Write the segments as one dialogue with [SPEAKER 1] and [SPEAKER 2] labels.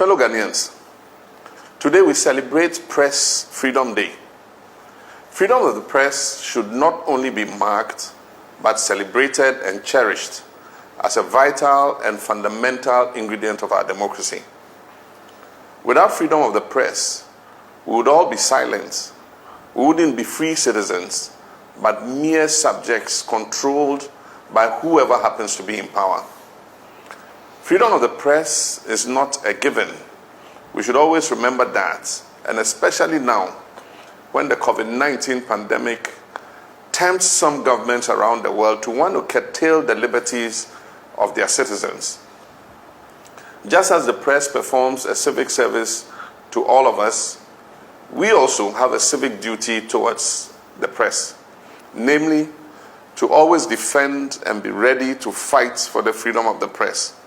[SPEAKER 1] Fellow Ghanaians, today we celebrate Press Freedom Day. Freedom of the press should not only be marked, but celebrated and cherished as a vital and fundamental ingredient of our democracy. Without freedom of the press, we would all be silent. We wouldn't be free citizens, but mere subjects controlled by whoever happens to be in power. Freedom of the press is not a given. We should always remember that, and especially now, when the COVID-19 pandemic tempts some governments around the world to want to curtail the liberties of their citizens. Just as the press performs a civic service to all of us, we also have a civic duty towards the press, namely, to always defend and be ready to fight for the freedom of the press.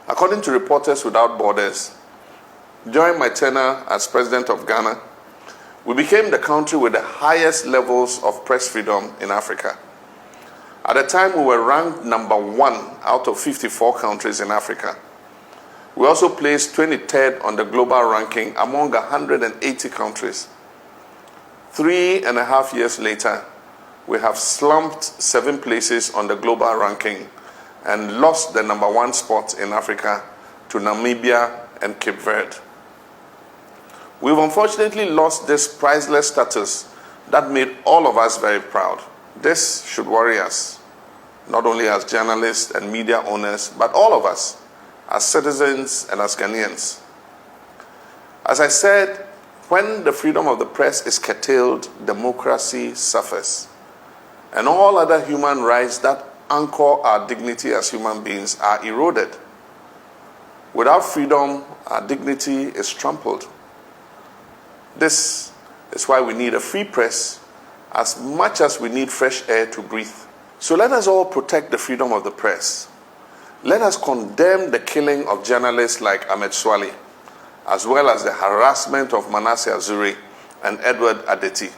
[SPEAKER 1] According to Reporters Without Borders, during my tenure as President of Ghana, we became the country with the highest levels of press freedom in Africa. At the time, we were ranked number 1 out of 54 countries in Africa. We also placed 23rd on the global ranking among 180 countries. 3.5 years later, we have slumped 7 places on the global ranking and lost the number 1 spot in Africa to Namibia and Cape Verde. We've unfortunately lost this priceless status that made all of us very proud. This should worry us, not only as journalists and media owners, but all of us as citizens and as Ghanaians. As I said, when the freedom of the press is curtailed, democracy suffers. And all other human rights that anchor our dignity as human beings are eroded. Without freedom, our dignity is trampled. This is why we need a free press as much as we need fresh air to breathe. So let us all protect the freedom of the press. Let us condemn the killing of journalists like Ahmed Swali, as well as the harassment of Manasseh Azuri and Edward Adeti.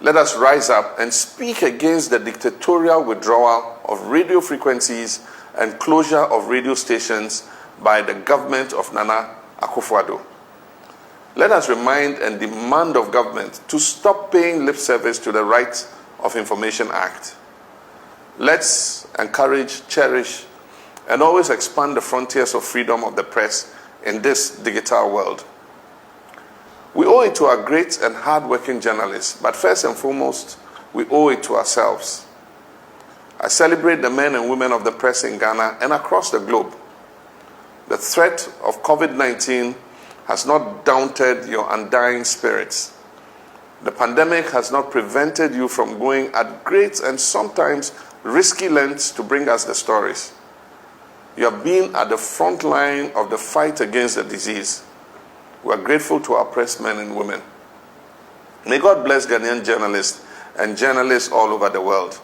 [SPEAKER 1] Let us rise up and speak against the dictatorial withdrawal of radio frequencies and closure of radio stations by the government of Nana Akufo-Addo. Let us remind and demand of government to stop paying lip service to the Right of Information Act. Let's encourage, cherish, and always expand the frontiers of freedom of the press in this digital world. We owe it to our great and hard-working journalists, but first and foremost, we owe it to ourselves. I celebrate the men and women of the press in Ghana and across the globe. The threat of COVID-19 has not daunted your undying spirits. The pandemic has not prevented you from going at great and sometimes risky lengths to bring us the stories. You have been at the front line of the fight against the disease. We are grateful to our press men and women. May God bless Ghanaian journalists and journalists all over the world.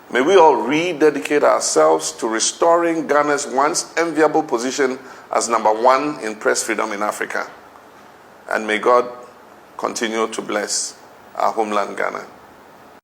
[SPEAKER 1] May we all rededicate ourselves to restoring Ghana's once enviable position as number 1 in press freedom in Africa. And may God continue to bless our homeland, Ghana.